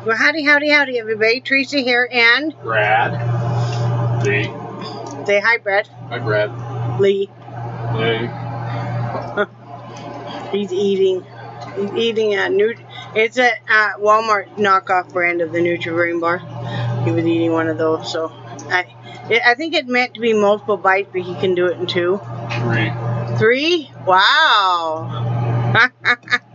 Well, howdy, everybody. Teresa here, and Brad. Lee. Say hi, Brad. Hi, Brad. Lee. Hey. He's eating. He's eating a It's a Walmart knockoff brand of the Rving bar. He was eating one of those, so I think it meant to be multiple bites, but he can do it in 2. 3? Wow.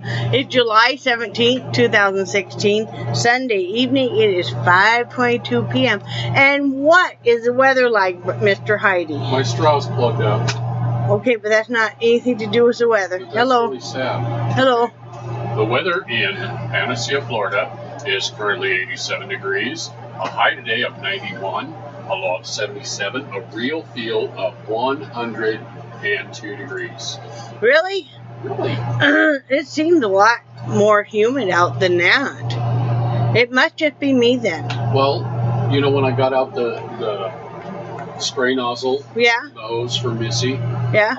It's July 17th, 2016, Sunday evening. It is 5:22 p.m. And what is the weather like, Mr. Heide? My straw's plugged up. Okay, but that's not anything to do with the weather. That's Hello. really sad. Hello. The weather in PANACEA, Florida is currently 87 degrees, a high today of 91, a low of 77, a real feel of 102 degrees. Really? Really? It seemed a lot more humid out than that. It must just be me then. Well, you know, when I got out the spray nozzle, yeah, the hose for Missy, yeah,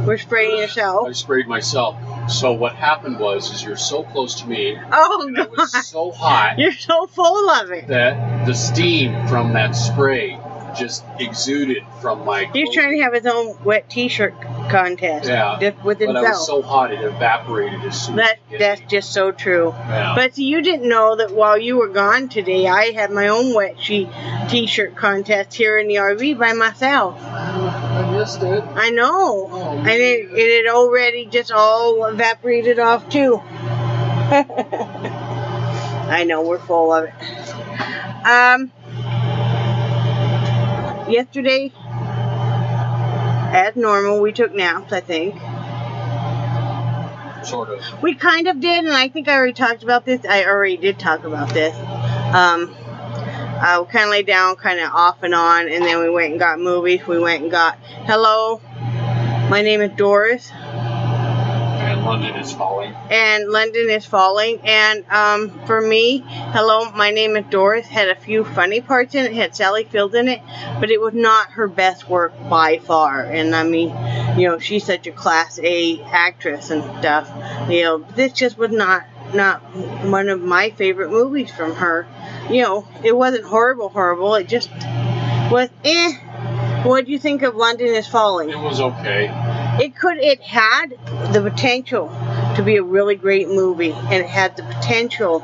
we're spraying yourself. I sprayed myself. So what happened was you're so close to me. Oh, and God. It was so hot. You're so full of it. That the steam from that spray just exuded from my clothes. He's trying to have his own wet T-shirt contest. Yeah, just with himself. But I was so hot it evaporated as soon as That's just so true. Yeah. But see, you didn't know that while you were gone today, I had my own wet T-shirt contest here in the RV by myself. I missed it. I know. Oh, and it had already just all evaporated off too. I know, we're full of it. Yesterday, as normal, we took naps, I think. Sort of. We kind of did, and I think I already talked about this. I already did talk about this. We kind of laid down, kind of off and on, and then we went and got movies. We went and got, hello, my name is Doris. And London is falling. And for me, hello, my name is Doris, had a few funny parts in it, had Sally Field in it, but it was not her best work by far. And I mean, you know, she's such a class A actress and stuff. You know, this just was not one of my favorite movies from her. You know, it wasn't horrible. It just was What do you think of London is Falling? It was okay. It had the potential to be a really great movie, and it had the potential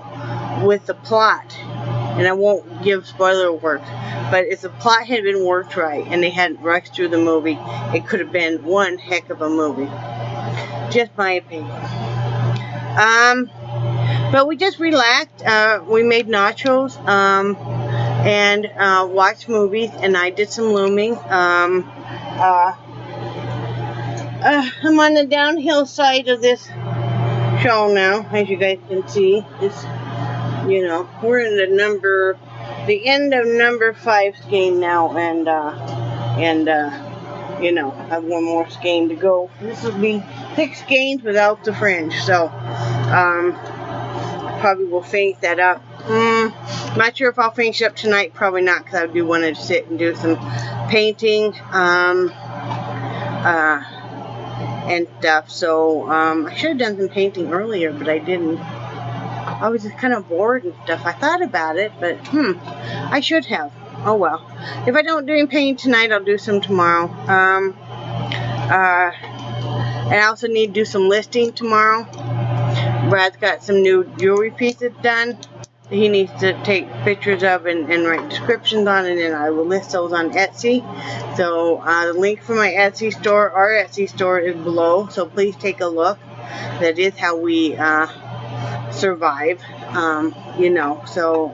with the plot, and I won't give spoiler work, but if the plot had been worked right and they hadn't rushed through the movie, it could have been one heck of a movie. Just my opinion. But we just relaxed. We made nachos and watched movies, and I did some looming. I'm on the downhill side of this show now, as you guys can see. It's, you know, we're in the end of number 5 skein now, and you know, I have one more skein to go. This will be 6 skeins without the fringe, so probably will finish that up. Not sure if I'll finish up tonight. Probably not, because I do want to sit and do some painting and stuff. So I should have done some painting earlier, but I didn't. I was just kind of bored and stuff. I thought about it, but I should have. Oh well. If I don't do any painting tonight, I'll do some tomorrow. And I also need to do some listing tomorrow. Brad's got some new jewelry pieces done. He needs to take pictures of and write descriptions on, and then I will list those on Etsy. So the link for my Etsy store, our Etsy store, is below. So please take a look. That is how we survive. You know. So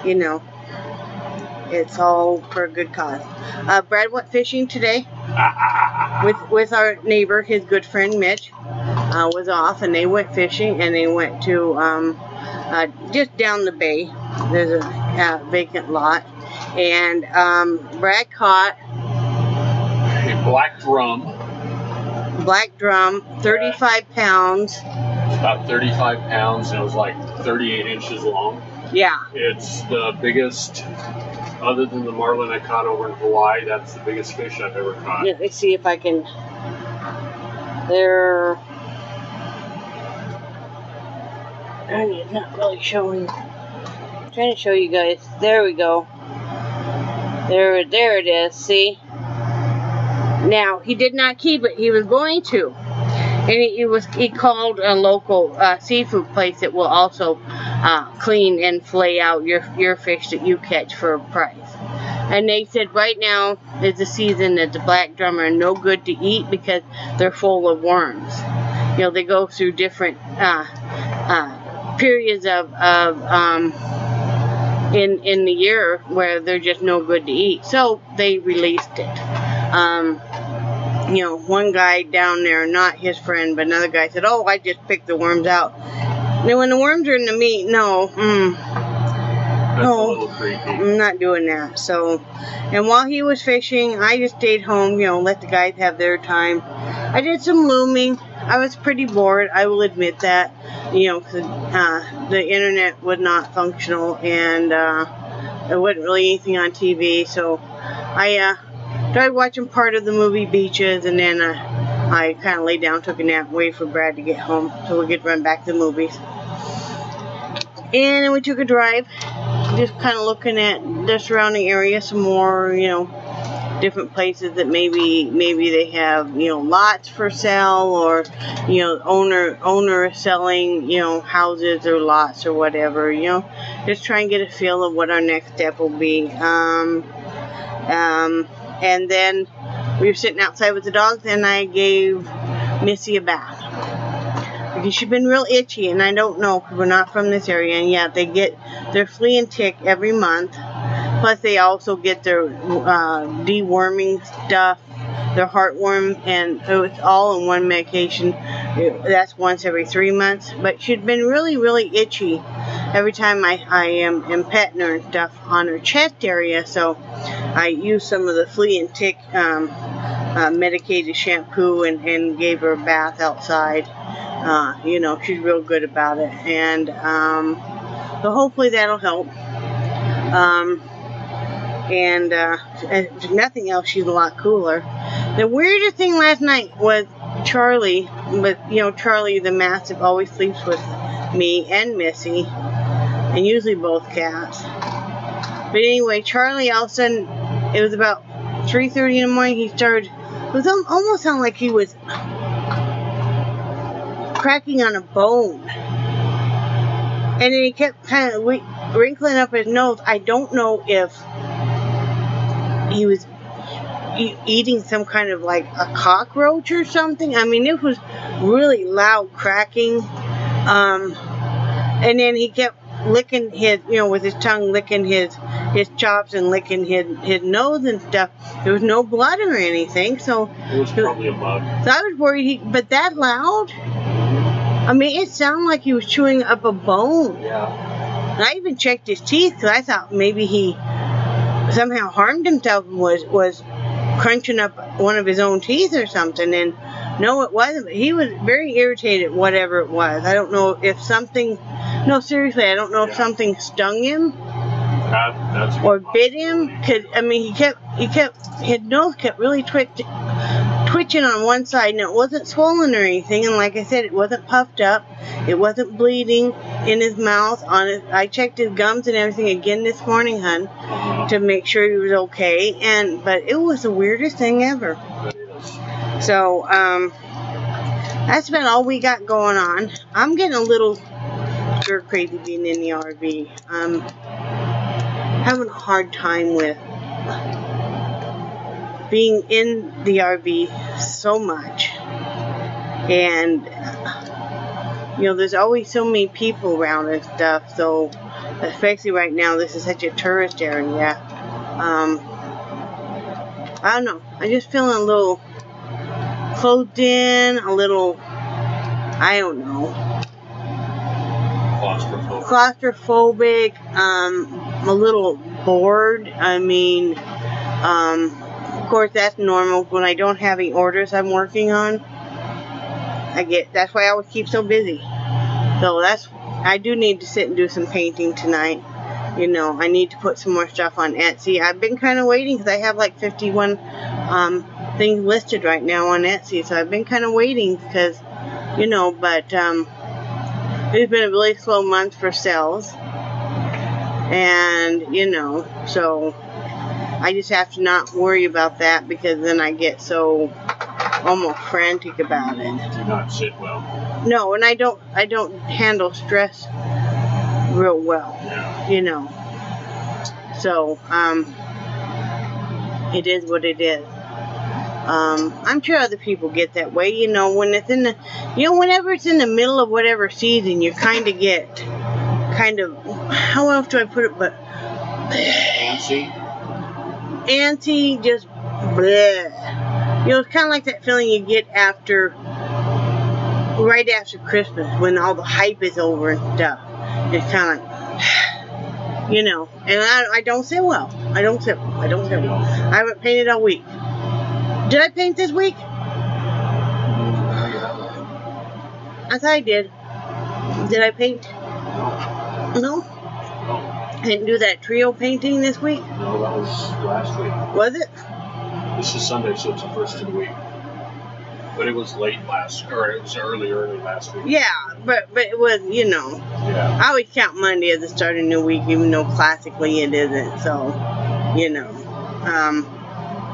you know, it's all for a good cause. Brad went fishing today with our neighbor. His good friend Mitch was off, and they went fishing, and they went to just down the bay. There's a vacant lot, and Brad caught a black drum, 35 pounds. It's about 35 pounds, and it was like 38 inches long. Yeah. It's the biggest, other than the marlin I caught over in Hawaii, that's the biggest fish I've ever caught. Yeah, let's see if I can. There. It's not really showing. I'm trying to show you guys. There we go. There it is. See? Now, he did not keep it. He was going to. And he called a local seafood place that will also clean and flay out your fish that you catch for a price. And they said right now is the season that the black drum are no good to eat because they're full of worms. You know, they go through different periods in the year where they're just no good to eat. So they released it. You know, one guy down there, not his friend, but another guy said, "Oh, I just picked the worms out." Now, when the worms are in the meat, no, That's a little creepy. I'm not doing that. So, and while he was fishing, I just stayed home, you know, let the guys have their time. I did some looming. I was pretty bored, I will admit that, you know, 'cause the internet was not functional and there wasn't really anything on TV, so I started watching part of the movie Beaches, and then I kind of laid down, took a nap, waited for Brad to get home so we could run back to the movies. And then we took a drive, just kind of looking at the surrounding area some more, you know, different places that maybe they have, you know, lots for sale, or, you know, owner is selling, you know, houses or lots or whatever, you know, just try and get a feel of what our next step will be. And then we were sitting outside with the dogs, and I gave Missy a bath because she's been real itchy, and I don't know because we're not from this area. And yeah, they get their flea and tick every month. Plus, they also get their deworming stuff, their heartworm, and it's all in one medication. That's once every 3 months. But she's been really, really itchy every time I am petting her and stuff on her chest area. So I used some of the flea and tick medicated shampoo and gave her a bath outside. You know, she's real good about it. And so hopefully that'll help. And if nothing else, she's a lot cooler. The weirdest thing last night was Charlie, but you know, Charlie the Mastiff always sleeps with me and Missy, and usually both cats. But anyway, Charlie all of a sudden, it was about 3:30 in the morning, he started, it was almost sounded like he was cracking on a bone. And then he kept kind of wrinkling up his nose. I don't know if he was eating some kind of like a cockroach or something. I mean, it was really loud cracking. And then he kept licking his, you know, with his tongue, licking his chops and licking his nose and stuff. There was no blood or anything, so it was probably a bug. So I was worried, but that loud? I mean, it sounded like he was chewing up a bone. Yeah. And I even checked his teeth because I thought maybe he somehow harmed himself and was crunching up one of his own teeth or something. And no, it wasn't. But he was very irritated, whatever it was. I don't know if something. No, seriously, I don't know if something stung him That's or bit him. Cause I mean, his nose kept really twitching on one side, and it wasn't swollen or anything. And like I said, it wasn't puffed up. It wasn't bleeding in his mouth. I checked his gums and everything again this morning, hon, to make sure he was okay. But it was the weirdest thing ever. So that's about all we got going on. I'm getting a little stir crazy being in the RV. I'm having a hard time with being in the RV so much, and you know, there's always so many people around and stuff, so especially right now, this is such a tourist area. I don't know, I'm just feeling a little closed in, a little, I don't know, claustrophobic, a little bored. I mean, of course, that's normal when I don't have any orders I'm working on. That's why I always keep so busy. So I do need to sit and do some painting tonight. You know, I need to put some more stuff on Etsy. I've been kind of waiting because I have like 51 things listed right now on Etsy. So I've been kind of waiting because, you know, but It's been a really slow month for sales. And, you know, so I just have to not worry about that, because then I get so almost frantic about it. Do not sit well. No, and I don't handle stress real well. Yeah. You know. So, it is what it is. I'm sure other people get that way, you know, when it's in the, you know, whenever it's in the middle of whatever season, you kind of get, how else do I put it, but, antsy, just, bleh. You know, it's kind of like that feeling you get right after Christmas, when all the hype is over and stuff. It's kind of like, you know, and I don't sit well. I don't sit well. I haven't painted all week. Did I paint this week? I thought I did. Did I paint? No? I didn't do that trio painting this week? No, that was last week. Was it? This is Sunday, so it's the first of the week. But it was early last week. Yeah, but it was, you know. Yeah. I always count Monday as the start of a new week, even though classically it isn't. So, you know.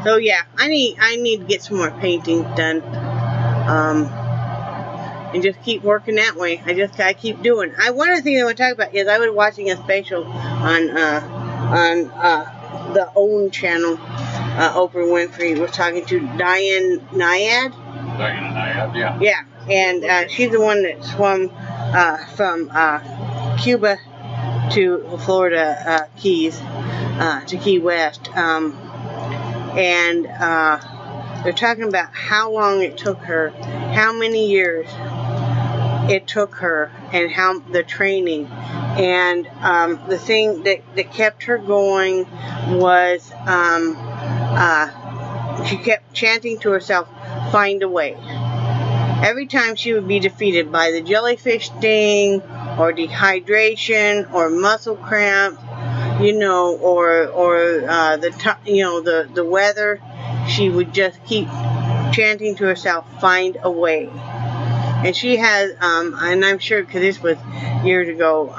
So yeah, I need to get some more paintings done. And just keep working that way. I just gotta keep doing. One of the things I want to talk about is I was watching a special on the OWN channel. Oprah Winfrey was talking to Diane Nyad. Yeah. Yeah, and she's the one that swam from Cuba to Florida Keys, to Key West. And they're talking about how long it took her, how many years it took her, and how the training. And the thing that kept her going was she kept chanting to herself, "Find a way." Every time she would be defeated by the jellyfish sting, or dehydration, or muscle cramp, you know, or the weather, she would just keep chanting to herself, "Find a way." And she has, and I'm sure, because this was years ago,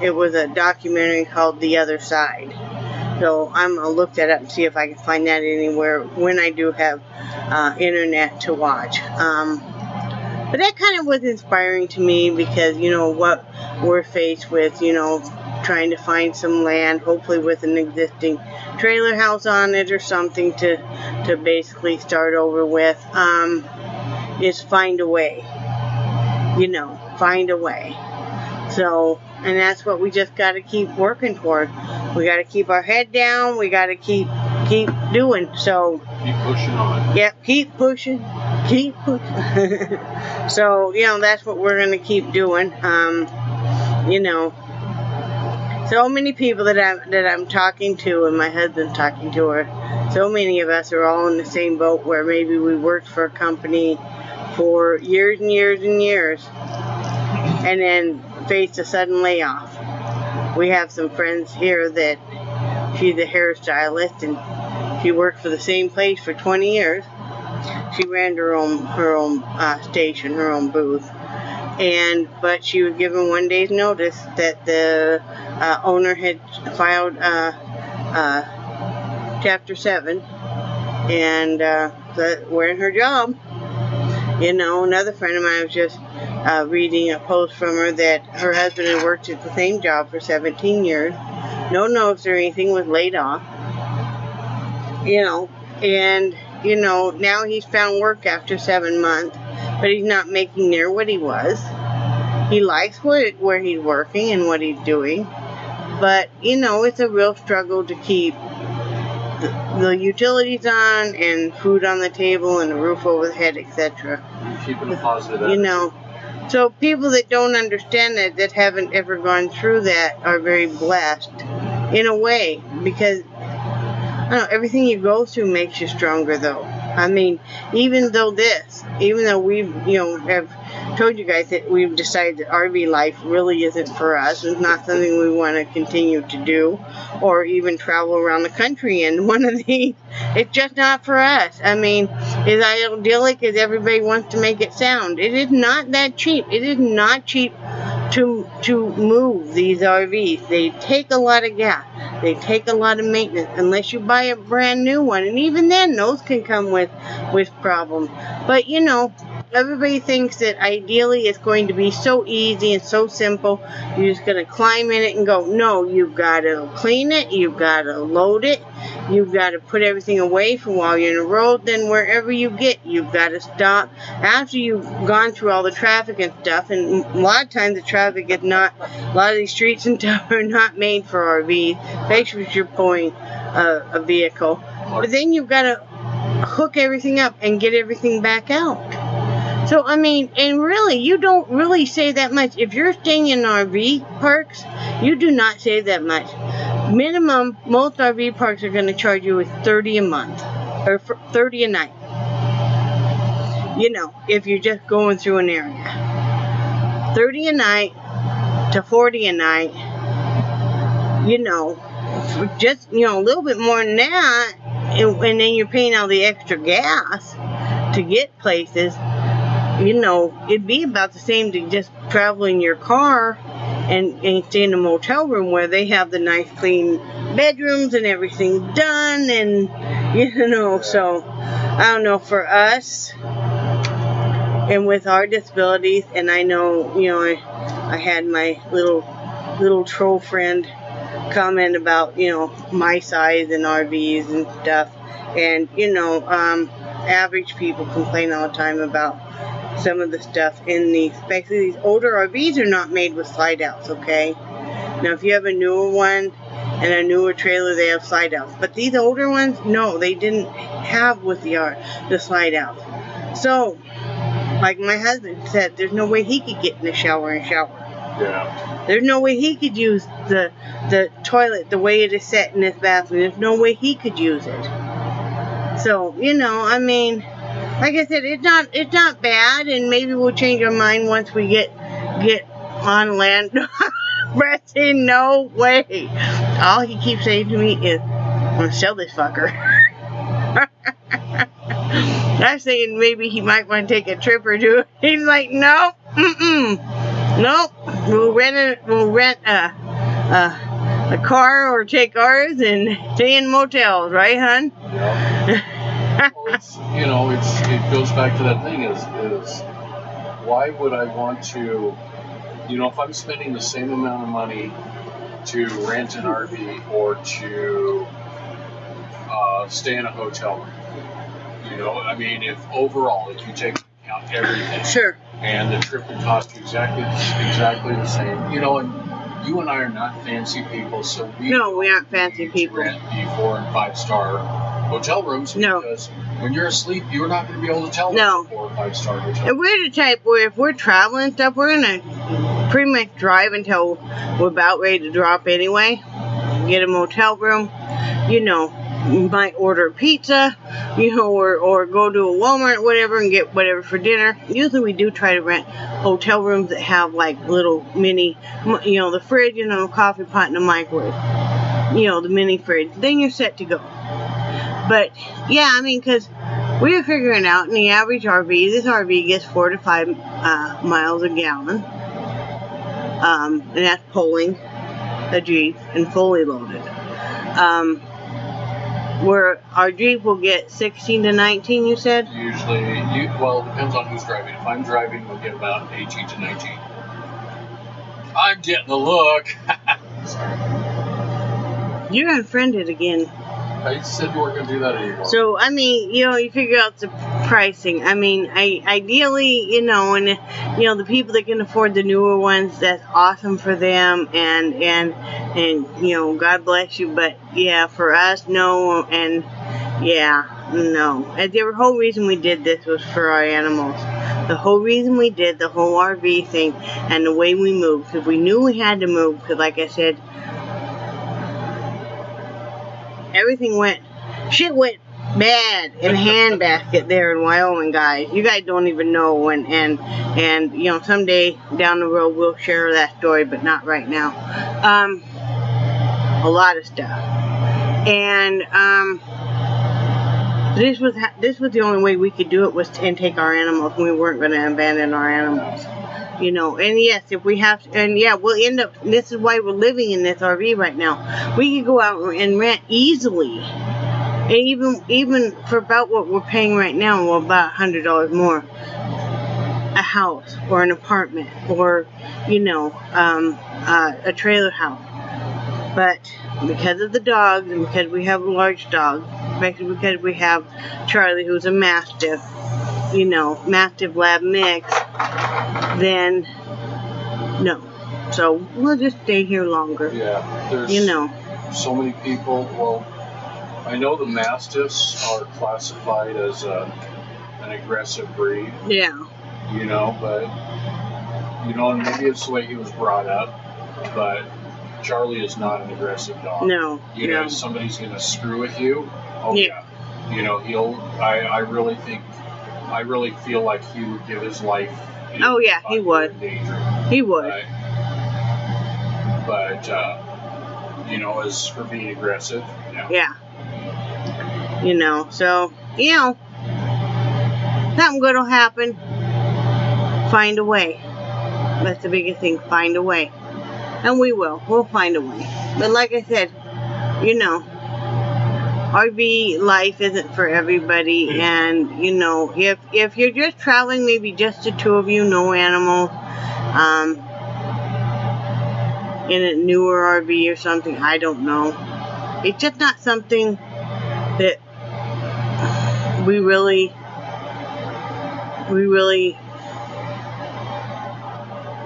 it was a documentary called The Other Side. So I'm going to look that up and see if I can find that anywhere when I do have internet to watch. But that kind of was inspiring to me, because, you know, what we're faced with, you know, trying to find some land, hopefully with an existing trailer house on it or something to basically start over with, is find a way. You know, find a way. So, and that's what we just got to keep working toward. We got to keep our head down. We got to keep doing. So, keep pushing on. Yep, keep pushing. Keep pushing. So, you know, that's what we're going to keep doing. You know, so many people that I'm talking to, and my husband's talking to her, so many of us are all in the same boat, where maybe we worked for a company for years and years and years, and then faced a sudden layoff. We have some friends here that she's a hairstylist, and she worked for the same place for 20 years. She ran her own station, her own booth, but she was given 1 day's notice that the owner had filed Chapter 7, and that wearing her job. You know, another friend of mine was just reading a post from her that her husband had worked at the same job for 17 years. No notes or anything, was laid off. You know, and, you know, now he's found work after 7 months, but he's not making near what he was. He likes where he's working and what he's doing, but, you know, it's a real struggle to keep the utilities on, and food on the table, and a roof over the head, etc. Keeping a positive attitude. You know, so people that don't understand that haven't ever gone through that, are very blessed in a way, because I don't know, everything you go through makes you stronger, though. I mean, even though we've, you know, have told you guys that we've decided that RV life really isn't for us. It's not something we want to continue to do, or even travel around the country in one of these. It's just not for us. I mean, as idyllic as everybody wants to make it sound, it is not that cheap. It is not cheap to move these RVs. They take a lot of gas. They take a lot of maintenance unless you buy a brand new one, and even then those can come with problems. But you know, everybody thinks that ideally it's going to be so easy and so simple. You're just going to climb in it and go. No, you've got to clean it. You've got to load it. You've got to put everything away from while you're in the road. Then wherever you get, you've got to stop after you've gone through all the traffic and stuff. And a lot of times the traffic is not, a lot of these streets and stuff are not made for RVs, especially if you're pulling a vehicle. But then you've got to hook everything up and get everything back out. So, I mean, and really, you don't really save that much. If you're staying in RV parks, you do not save that much. Minimum, most RV parks are going to charge you with $30 a month, or $30 a night. You know, if you're just going through an area. $30 a night to $40 a night, you know, just, you know, a little bit more than that, and then you're paying all the extra gas to get places. You know, it'd be about the same to just travel in your car and stay in a motel room where they have the nice clean bedrooms and everything done, and you know, so I don't know, for us and with our disabilities, and I know, you know, I had my little troll friend comment about, you know, my size and RVs and stuff, and you know, average people complain all the time about some of the stuff in these, especially these older RVs are not made with slide outs, okay? Now if you have a newer one and a newer trailer, they have slide outs, but these older ones, no, they didn't have with the slide outs. So like my husband said, there's no way he could get in the shower and shower. Yeah. There's no way he could use the toilet the way it is set in this bathroom. There's no way he could use it. So, you know, I mean, like I said, it's not bad, and maybe we'll change our mind once we get on land. Brett said, no way. All he keeps saying to me is, I'm gonna sell this fucker. I'm saying maybe he might want to take a trip or two. He's like, nope, nope. We'll rent a car or take ours and stay in motels, right, hon? Yeah. Well, it's, you know, it goes back to that thing is why would I want to, you know, if I'm spending the same amount of money to rent an RV or to stay in a hotel room, you know, I mean, if you take into account everything, sure, and the trip would cost you exactly the same, you know, and you and I are not fancy people, so we aren't fancy people. Rent the 4 and 5 star hotel rooms, because when you're asleep, you're not going to be able to tell them 4 or 5 star hotel. And we're the type where if we're traveling and stuff, we're going to pretty much drive until we're about ready to drop anyway. Get a motel room, you know. You might order pizza, you know, or go to a Walmart or whatever and get whatever for dinner. Usually we do try to rent hotel rooms that have like little mini, you know, the fridge, you know, coffee pot and a microwave, you know, the mini fridge. Then you're set to go. But yeah, I mean, because we were figuring out in the average RV, this RV gets 4 to 5 miles a gallon, and that's pulling a Jeep and fully loaded. Where our Jeep will get 16 to 19, you said? Usually, well, it depends on who's driving. If I'm driving, we'll get about 18 to 19. I'm getting the look. Sorry. You're unfriended again. I said you weren't going to do that anymore. So, I mean, you know, you figure out the pricing. I mean, ideally, you know, and, you know, the people that can afford the newer ones, that's awesome for them, and you know, God bless you, but, yeah, for us, no, and, yeah, no. And the whole reason we did this was for our animals. The whole reason we did the whole RV thing and the way we moved, because we knew we had to move, because, like I said, everything went bad in a handbasket there in Wyoming, guys. You guys don't even know, and you know, someday down the road we'll share that story, but not right now. A lot of stuff, and this was the only way we could do it, was to take our animals. We weren't going to abandon our animals. You know, and yes, if we have to, and yeah, we'll end up, this is why we're living in this RV right now. We could go out and rent easily. And even for about what we're paying right now, well, about $100 more. A house or an apartment or, you know, a trailer house. But because of the dogs and because we have a large dog, especially because we have Charlie, who's a Mastiff, you know, Mastiff Lab mix, then no. So we'll just stay here longer. Yeah, there's, you know, so many people. Well, I know the Mastiffs are classified as an aggressive breed. Yeah. You know, but, you know, and maybe it's the way he was brought up, but Charlie is not an aggressive dog. No. You know, if somebody's going to screw with you, oh yeah. You know, I really feel like he would give his life. Oh yeah, he would. He would. Right? But, you know, as for being aggressive, yeah. Yeah. You know, so, you know, something good will happen. Find a way. That's the biggest thing. Find a way. And we will. We'll find a way. But like I said, you know, RV life isn't for everybody. And, you know, if you're just traveling, maybe just the two of you, no animals, in a newer RV or something, I don't know. It's just not something that we really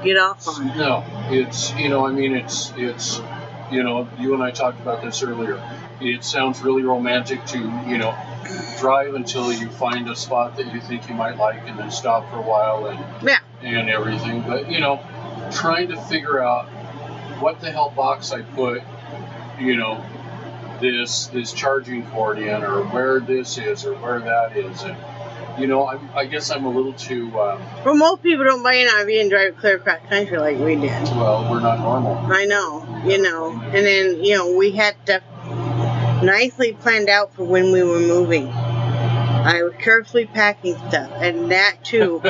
get off on. No, it's, you know, I mean, it's, you know, you and I talked about this earlier. It sounds really romantic to, you know, drive until you find a spot that you think you might like and then stop for a while and everything. But, you know, trying to figure out what the hell box I put, you know, this charging cord in, or where this is or where that is. And, you know, I guess I'm a little too... well, most people don't buy an RV and drive clear across country like we did. Well, we're not normal. I know, you know. And then, you know, we had stuff nicely planned out for when we were moving. I was carefully packing stuff, and that, too,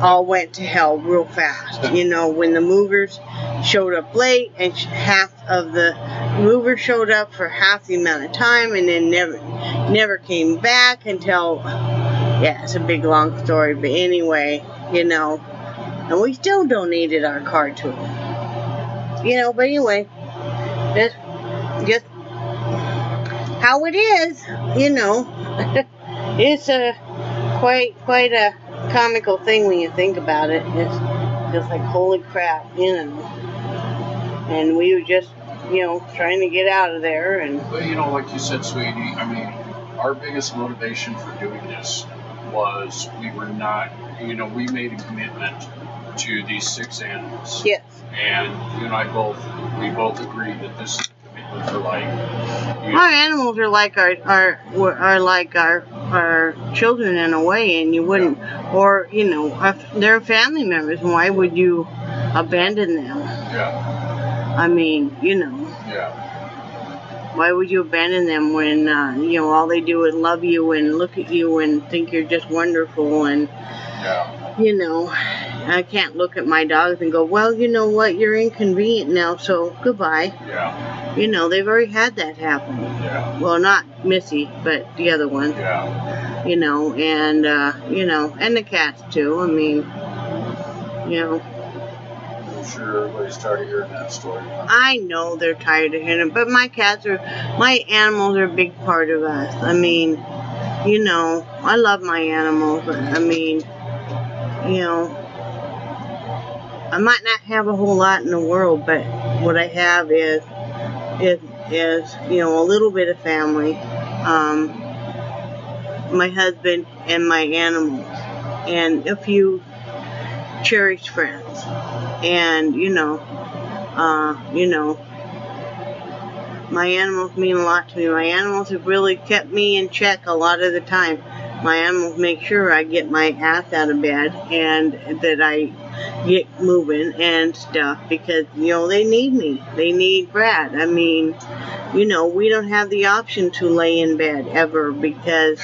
all went to hell real fast. You know, when the movers showed up late, and half of the movers showed up for half the amount of time, and then never came back until... Yeah, it's a big, long story, but anyway, you know, and we still donated our car to them. You know, but anyway, just how it is, you know. It's quite a comical thing when you think about it. It's just like, holy crap, you know. And we were just, you know, trying to get out of there. And but, you know, like you said, sweetie, I mean, our biggest motivation for doing this was we were not, you know, we made a commitment to these 6 animals. Yes. And you and I both agreed that this is a commitment for life. Our animals are like our children in a way, and you wouldn't, or, you know, if they're family members, why would you abandon them? Yeah. I mean, you know. Yeah. Why would you abandon them when, you know, all they do is love you and look at you and think you're just wonderful? And, you know, I can't look at my dogs and go, well, you know what, you're inconvenient now, so goodbye. Yeah. You know, they've already had that happen. Yeah. Well, not Missy, but the other one. Yeah. You know, and, you know, and the cats, too. I mean, you know. I'm sure everybody's tired of hearing that story. I know they're tired of hearing it, but my animals are a big part of us. I mean, you know, I love my animals. I mean, you know, I might not have a whole lot in the world, but what I have is you know, a little bit of family, my husband and my animals, and a few cherished friends. And, you know, my animals mean a lot to me. My animals have really kept me in check a lot of the time. My animals make sure I get my ass out of bed and that I get moving and stuff, because, you know, they need me. They need Brad. I mean, you know, we don't have the option to lay in bed ever, because,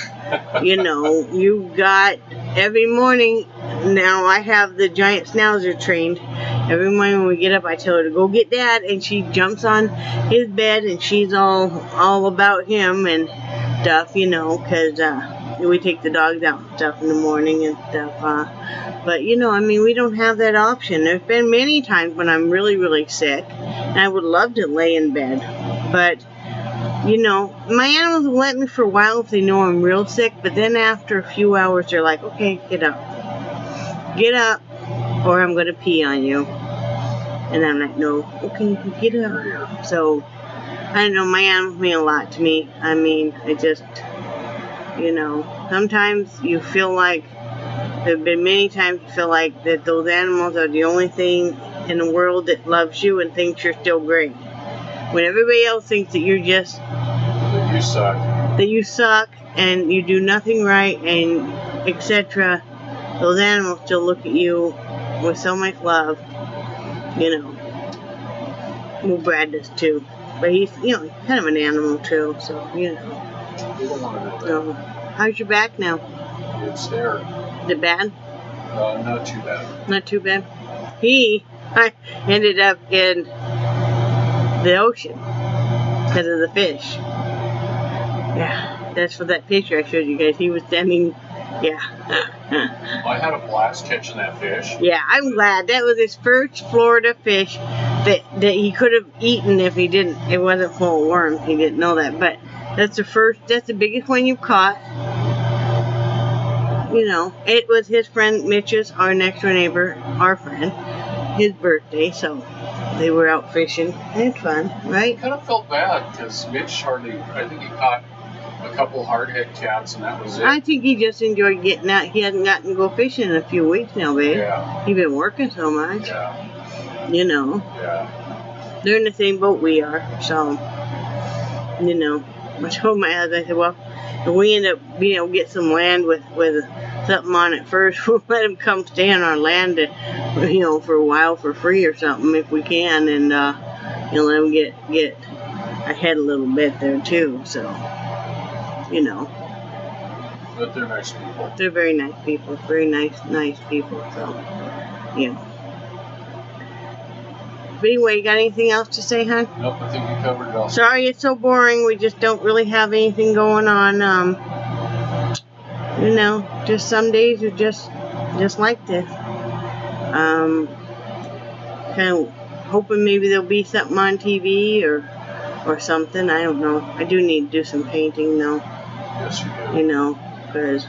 you know, you've got every morning now I have the giant schnauzer trained. Every morning when we get up, I tell her to go get Dad, and she jumps on his bed, and she's all about him and stuff, you know, because we take the dogs out and stuff in the morning and stuff. But, you know, I mean, we don't have that option. There's been many times when I'm really, really sick, and I would love to lay in bed. But, you know, my animals will let me for a while if they know I'm real sick, but then after a few hours, they're like, okay, get up. Get up, or I'm going to pee on you. And I'm like, no, okay, get up. So, I don't know, my animals mean a lot to me. I mean, it just, you know, sometimes you feel like, there have been many times you feel like that those animals are the only thing in the world that loves you and thinks you're still great. When everybody else thinks that you're just, that you suck and you do nothing right and etc., those animals still look at you with so much love, you know. Well, Brad does too, but he's, you know, kind of an animal too, so, you know. We don't want to do that. So, how's your back now? It's there. Is it bad? Not too bad. Not too bad. I ended up in the ocean because of the fish. Yeah, that's for that picture I showed you guys. He was standing, yeah. I had a blast catching that fish. Yeah, I'm glad. That was his first Florida fish that he could have eaten if he didn't. It wasn't full of worms. He didn't know that. But that's the biggest one you've caught. You know, it was his friend Mitch's, our next door neighbor, our friend, his birthday, so they were out fishing. It's fun, right? I kind of felt bad because Mitch I think he caught a couple hardhead cats and that was it. I think he just enjoyed getting out. He hasn't gotten to go fishing in a few weeks now, babe. Yeah. He's been working so much. Yeah. You know. Yeah. They're in the same boat we are, so, you know. I told my husband, I said, well, if we end up, you know, get some land with something on it first, we'll let him come stay on our land, you know, for a while for free or something if we can, and, you know, let him get ahead a little bit there too, so, you know. But they're nice people. They're very nice people, very nice people, so, you know. But anyway, you got anything else to say, hon? Nope, I think we covered it all. Sorry it's so boring. We just don't really have anything going on. You know, just some days are just like this. Kind of hoping maybe there'll be something on TV or something. I don't know. I do need to do some painting though. Yes, you do. You know, because,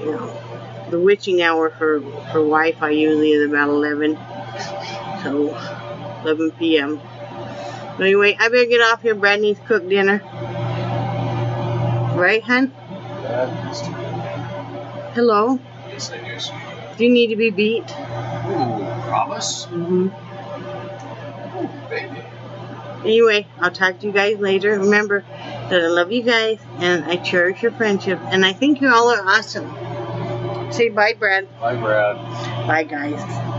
you know, the witching hour for Wi-Fi usually is about 11. So, 11 p.m. Anyway, I better get off here. Brad needs to cook dinner. Right, hon? That is too good. Hello? Yes, I do. Do you need to be beat? Ooh, promise? Mm-hmm. Ooh, baby. Anyway, I'll talk to you guys later. Remember that I love you guys, and I cherish your friendship, and I think you all are awesome. Say bye, Brad. Bye, Brad. Bye, guys.